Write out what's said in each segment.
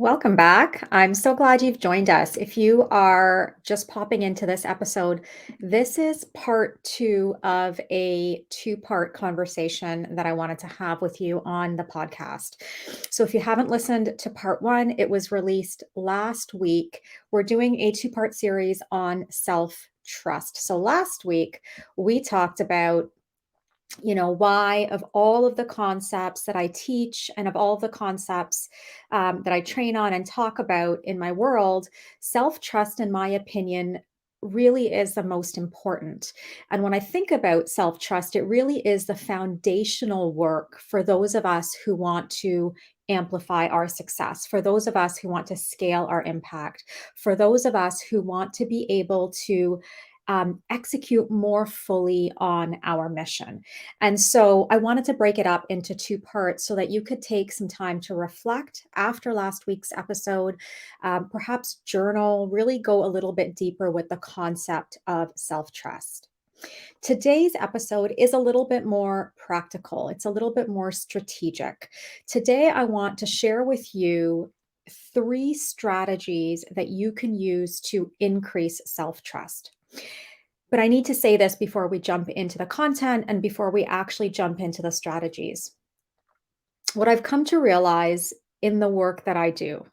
Welcome back. I'm so glad you've joined us. If you are just popping into this episode, this is part two of a two-part conversation that I wanted to have with you on the podcast. So, if you haven't listened to part one, it was released last week. We're doing a two-part series on self-trust. So, last week, we talked about why of all of the concepts that I teach and of all the concepts that I train on and talk about in my world, self-trust, in my opinion, really is the most important. And when I think about self-trust, it really is the foundational work for those of us who want to amplify our success, for those of us who want to scale our impact, for those of us who want to be able to execute more fully on our mission. And so I wanted to break it up into two parts so that you could take some time to reflect after last week's episode, perhaps journal, really go a little bit deeper with the concept of self trust. Today's episode is a little bit more practical, it's a little bit more strategic. Today, I want to share with you three strategies that you can use to increase self trust. But I need to say this before we jump into the content and before we actually jump into the strategies. What I've come to realize in the work that I do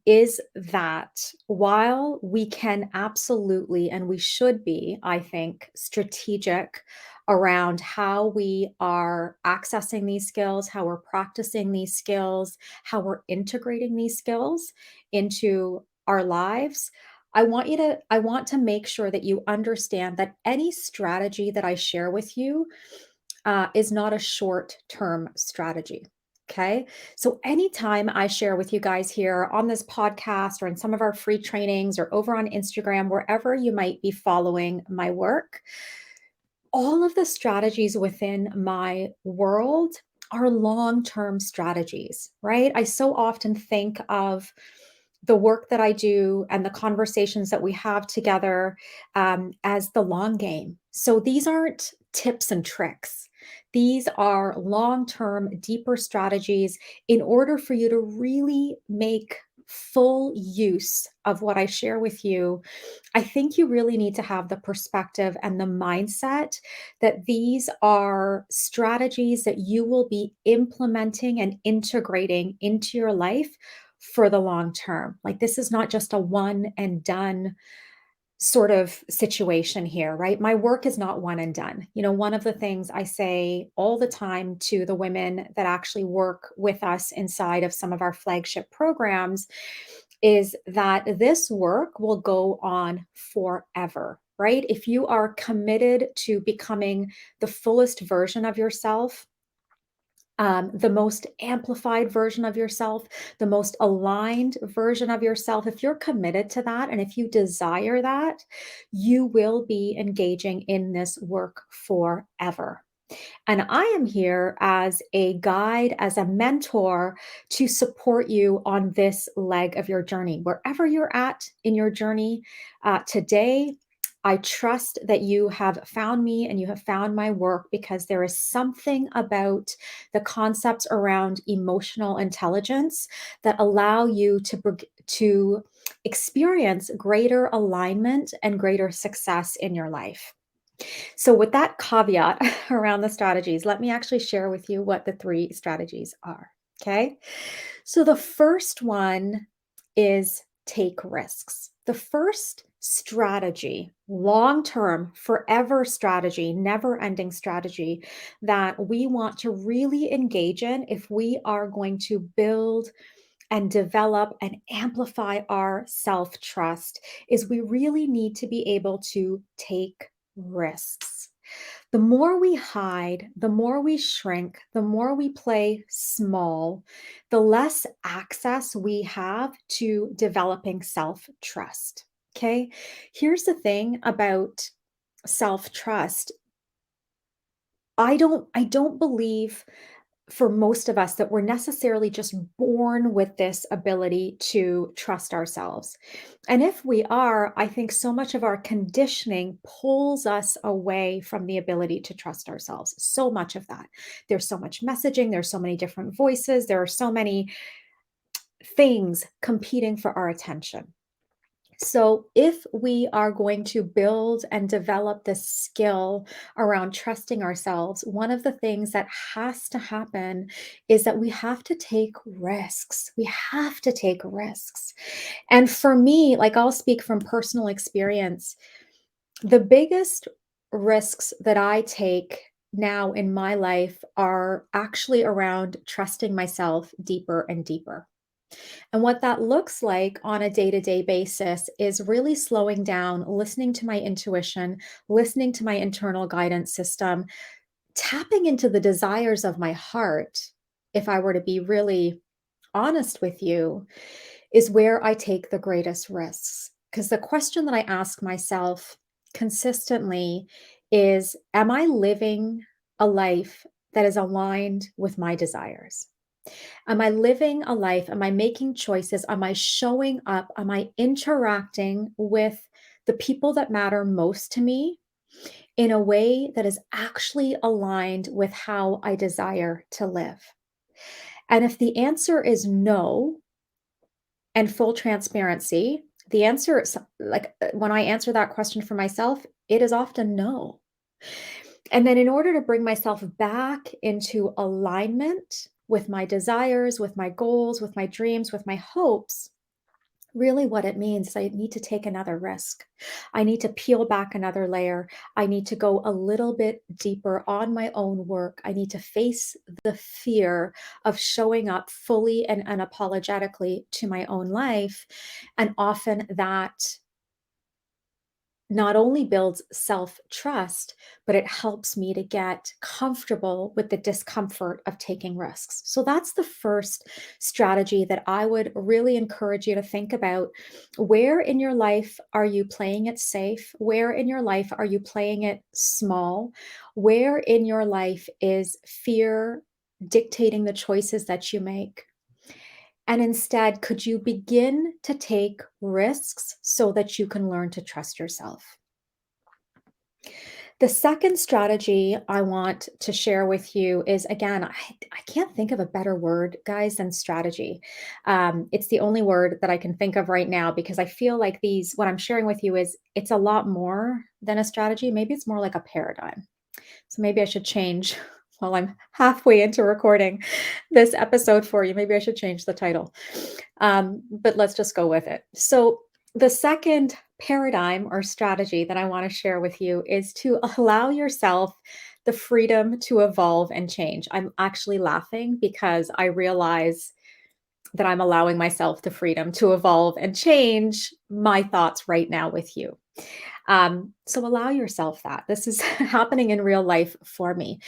is that while we can absolutely and we should be, I think, strategic around how we are accessing these skills, how we're practicing these skills, how we're integrating these skills into our lives. I want to make sure that you understand that any strategy that I share with you is not a short term strategy. Okay. So anytime I share with you guys here on this podcast or in some of our free trainings or over on Instagram, wherever you might be following my work, all of the strategies within my world are long term strategies, right? I so often think of the work that I do and the conversations that we have together as the long game. So these aren't tips and tricks. These are long term, deeper strategies in order for you to really make full use of what I share with you. I think you really need to have the perspective and the mindset that these are strategies that you will be implementing and integrating into your life for the long term. Like, this is not just a one and done sort of situation here, right? My work is not one and done. One of the things I say all the time to the women that actually work with us inside of some of our flagship programs is that this work will go on forever, right? If you are committed to becoming the fullest version of yourself, the most amplified version of yourself, the most aligned version of yourself, if you're committed to that and if you desire that, you will be engaging in this work forever. And I am here as a guide, as a mentor to support you on this leg of your journey. Wherever you're at in your journey today, I trust that you have found me and you have found my work because there is something about the concepts around emotional intelligence that allow you to experience greater alignment and greater success in your life. So, with that caveat around the strategies, let me actually share with you what the three strategies are. Okay. So, the first one is take risks. The first strategy, long term, forever strategy, never ending strategy that we want to really engage in if we are going to build and develop and amplify our self trust is we really need to be able to take risks. The more we hide, the more we shrink, the more we play small, the less access we have to developing self trust. Okay. Here's the thing about self trust. I don't believe for most of us that we're necessarily just born with this ability to trust ourselves. And if we are, I think so much of our conditioning pulls us away from the ability to trust ourselves. So much of that. There's so much messaging, there's so many different voices, there are so many things competing for our attention. So, if we are going to build and develop this skill around trusting ourselves, one of the things that has to happen is that we have to take risks. We have to take risks. And for me, like I'll speak from personal experience, the biggest risks that I take now in my life are actually around trusting myself deeper and deeper. And what that looks like on a day to day basis is really slowing down, listening to my intuition, listening to my internal guidance system, tapping into the desires of my heart. If I were to be really honest with you, is where I take the greatest risks. Because the question that I ask myself consistently is, am I living a life that is aligned with my desires? Am I living a life? Am I making choices? Am I showing up? Am I interacting with the people that matter most to me in a way that is actually aligned with how I desire to live? And if the answer is no, and full transparency, the answer is like when I answer that question for myself, it is often no. And then in order to bring myself back into alignment with my desires, with my goals, with my dreams, with my hopes, really what it means is I need to take another risk. I need to peel back another layer. I need to go a little bit deeper on my own work. I need to face the fear of showing up fully and unapologetically to my own life. And often that not only builds self trust, but it helps me to get comfortable with the discomfort of taking risks. So that's the first strategy that I would really encourage you to think about. Where in your life are you playing it safe? Where in your life are you playing it small? Where in your life is fear dictating the choices that you make? And instead, could you begin to take risks so that you can learn to trust yourself? The second strategy I want to share with you is again, I can't think of a better word, guys, than strategy. It's the only word that I can think of right now because I feel like what I'm sharing with you is it's a lot more than a strategy. Maybe it's more like a paradigm. So maybe I should change while I'm halfway into recording this episode for you. Maybe I should change the title. But let's just go with it. So, the second paradigm or strategy that I want to share with you is to allow yourself the freedom to evolve and change. I'm actually laughing because I realize that I'm allowing myself the freedom to evolve and change my thoughts right now with you. So allow yourself that. This is happening in real life for me.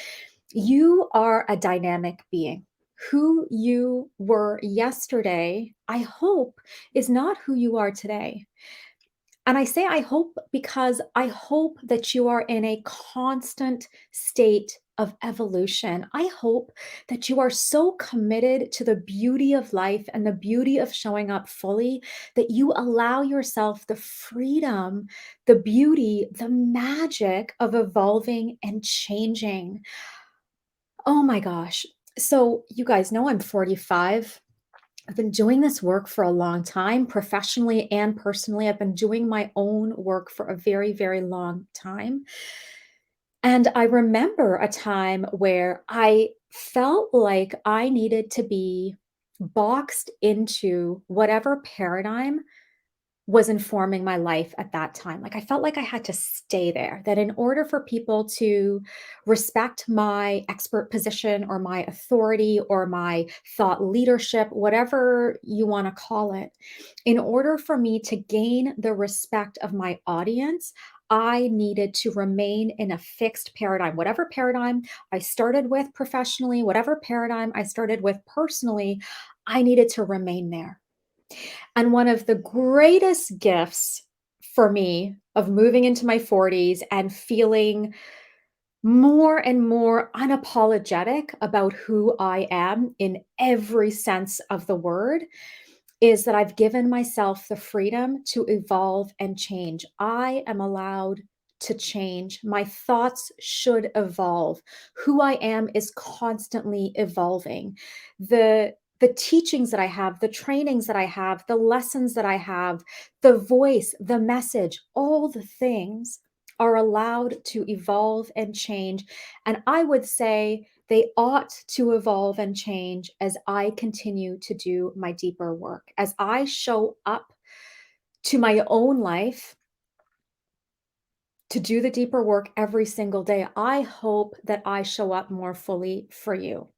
You are a dynamic being. Who you were yesterday, I hope, is not who you are today. And I say I hope because I hope that you are in a constant state of evolution. I hope that you are so committed to the beauty of life and the beauty of showing up fully that you allow yourself the freedom, the beauty, the magic of evolving and changing. Oh my gosh. So, you guys know I'm 45. I've been doing this work for a long time, professionally and personally. I've been doing my own work for a very, very long time. And I remember a time where I felt like I needed to be boxed into whatever paradigm was informing my life at that time. Like I felt like I had to stay there, that in order for people to respect my expert position or my authority or my thought leadership, whatever you want to call it, in order for me to gain the respect of my audience, I needed to remain in a fixed paradigm. Whatever paradigm I started with professionally, whatever paradigm I started with personally, I needed to remain there. And one of the greatest gifts for me of moving into my 40s and feeling more and more unapologetic about who I am in every sense of the word is that I've given myself the freedom to evolve and change. I am allowed to change. My thoughts should evolve. Who I am is constantly evolving. The the teachings that I have, the trainings that I have, the lessons that I have, the voice, the message, all the things are allowed to evolve and change. And I would say they ought to evolve and change as I continue to do my deeper work, as I show up to my own life to do the deeper work every single day. I hope that I show up more fully for you.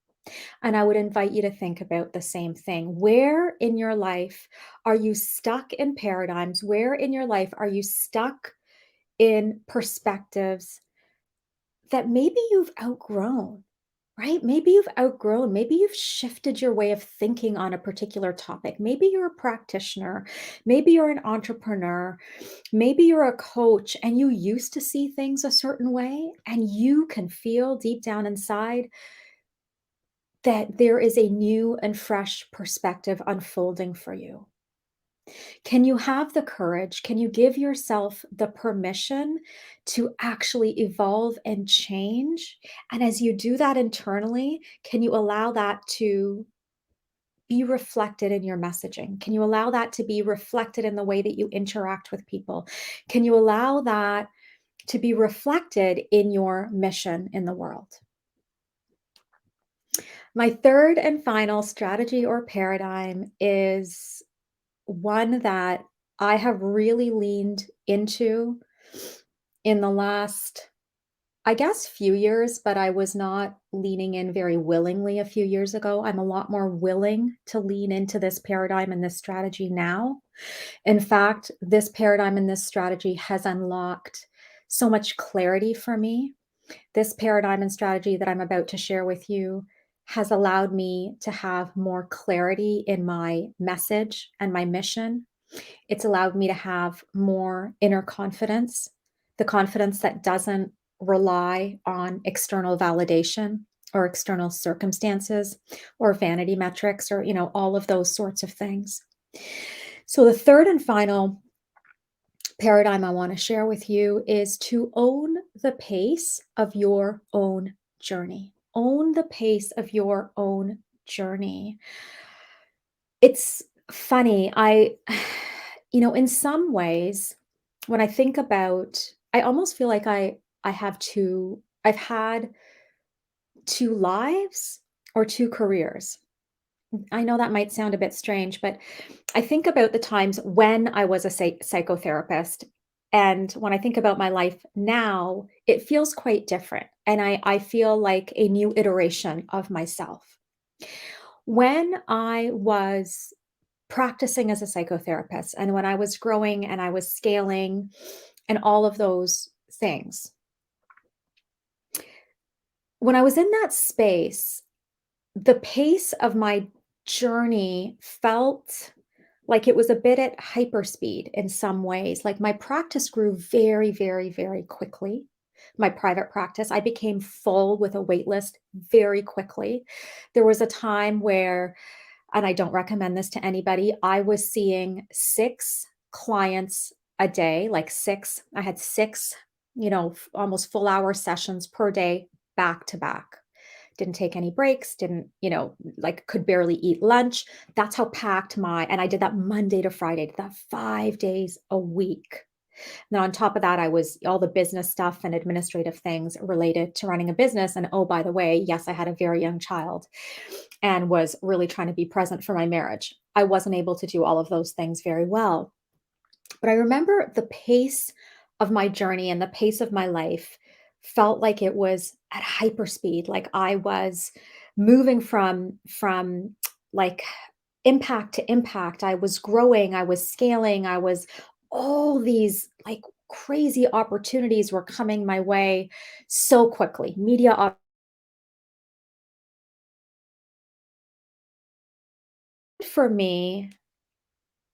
And I would invite you to think about the same thing. Where in your life are you stuck in paradigms? Where in your life are you stuck in perspectives that maybe you've outgrown? Right? Maybe you've outgrown, maybe you've shifted your way of thinking on a particular topic. Maybe you're a practitioner, maybe you're an entrepreneur, maybe you're a coach and you used to see things a certain way, and you can feel deep down inside that there is a new and fresh perspective unfolding for you. Can you have the courage? Can you give yourself the permission to actually evolve and change? And as you do that internally, can you allow that to be reflected in your messaging? Can you allow that to be reflected in the way that you interact with people? Can you allow that to be reflected in your mission in the world? My third and final strategy or paradigm is one that I have really leaned into in the last, I guess, few years, but I was not leaning in very willingly a few years ago. I'm a lot more willing to lean into this paradigm and this strategy now. In fact, this paradigm and this strategy has unlocked so much clarity for me. This paradigm and strategy that I'm about to share with you has allowed me to have more clarity in my message and my mission. It's allowed me to have more inner confidence, the confidence that doesn't rely on external validation or external circumstances or vanity metrics or, all of those sorts of things. So the third and final paradigm I want to share with you is to own the pace of your own journey. Own the pace of your own journey. It's funny. In some ways, when I think about, I almost feel like I've had two lives or two careers. I know that might sound a bit strange, but I think about the times when I was a psychotherapist. And when I think about my life now, it feels quite different. And I feel like a new iteration of myself. When I was practicing as a psychotherapist and when I was growing and I was scaling and all of those things, when I was in that space, the pace of my journey felt like it was a bit at hyperspeed in some ways. Like my practice grew very, very, very quickly. My private practice, I became full with a wait list very quickly. There was a time where, and I don't recommend this to anybody, I was seeing 6 clients a day, like 6. I had 6, almost full hour sessions per day back to back. Didn't take any breaks, didn't, like could barely eat lunch. That's how packed and I did that Monday to Friday, did that 5 days a week. Now, on top of that, I was all the business stuff and administrative things related to running a business. And oh, by the way, yes, I had a very young child and was really trying to be present for my marriage. I wasn't able to do all of those things very well. But I remember the pace of my journey and the pace of my life felt like it was at hyperspeed, like I was moving from like impact to impact. I was growing, I was scaling, I was all these like crazy opportunities were coming my way so quickly. For me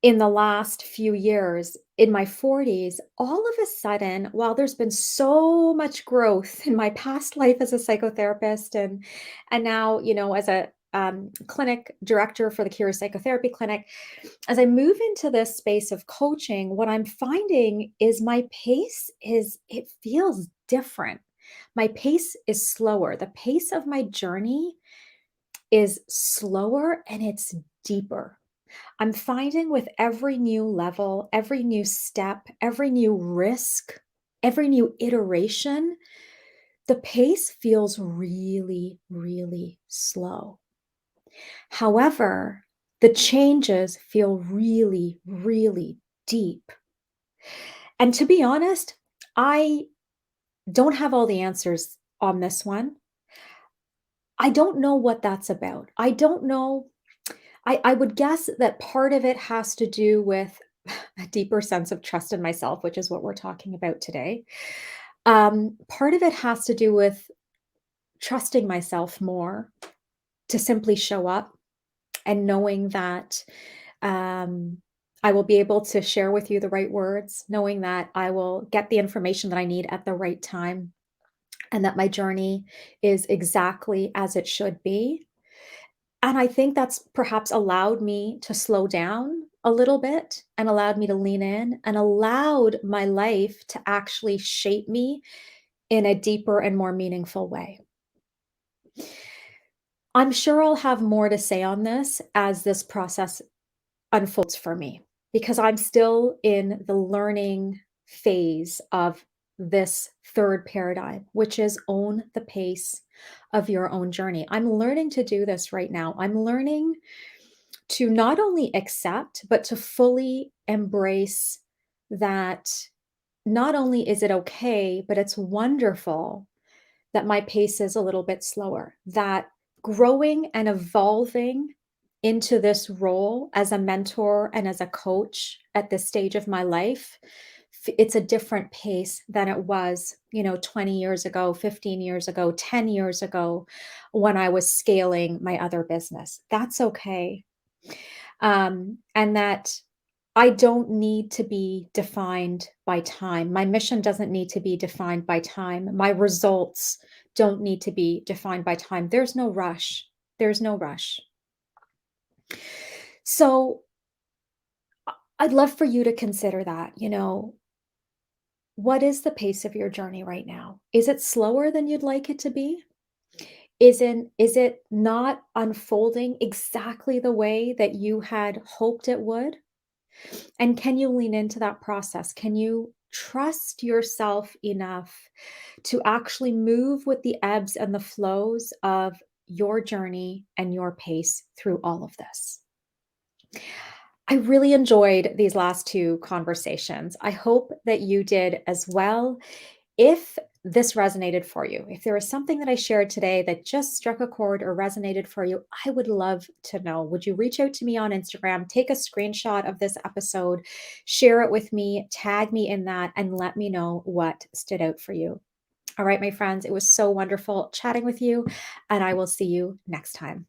in the last few years, in my 40s, all of a sudden, while there's been so much growth in my past life as a psychotherapist and now, as a clinic director for the Curious Psychotherapy Clinic, as I move into this space of coaching, what I'm finding is my pace it feels different. My pace is slower. The pace of my journey is slower and it's deeper. I'm finding with every new level, every new step, every new risk, every new iteration, the pace feels really, really slow. However, the changes feel really, really deep. And to be honest, I don't have all the answers on this one. I don't know what that's about. I don't know. I would guess that part of it has to do with a deeper sense of trust in myself, which is what we're talking about today. Part of it has to do with trusting myself more to simply show up and knowing that um, I will be able to share with you the right words, knowing that I will get the information that I need at the right time, and that my journey is exactly as it should be. And I think that's perhaps allowed me to slow down a little bit and allowed me to lean in and allowed my life to actually shape me in a deeper and more meaningful way. I'm sure I'll have more to say on this as this process unfolds for me because I'm still in the learning phase of this third paradigm, which is own the pace of your own journey. I'm learning to do this right now. I'm learning to not only accept, but to fully embrace that not only is it okay, but it's wonderful that my pace is a little bit slower, that growing and evolving into this role as a mentor and as a coach at this stage of my life, it's a different pace than it was, 20 years ago, 15 years ago, 10 years ago when I was scaling my other business. That's okay. And that I don't need to be defined by time. My mission doesn't need to be defined by time. My results don't need to be defined by time. There's no rush. There's no rush. So I'd love for you to consider that. What is the pace of your journey right now? Is it slower than you'd like it to be? Is it not unfolding exactly the way that you had hoped it would? And can you lean into that process? Can you trust yourself enough to actually move with the ebbs and the flows of your journey and your pace through all of this? I really enjoyed these last two conversations. I hope that you did as well. If this resonated for you, if there was something that I shared today that just struck a chord or resonated for you, I would love to know. Would you reach out to me on Instagram, take a screenshot of this episode, share it with me, tag me in that, and let me know what stood out for you? All right, my friends, it was so wonderful chatting with you, and I will see you next time.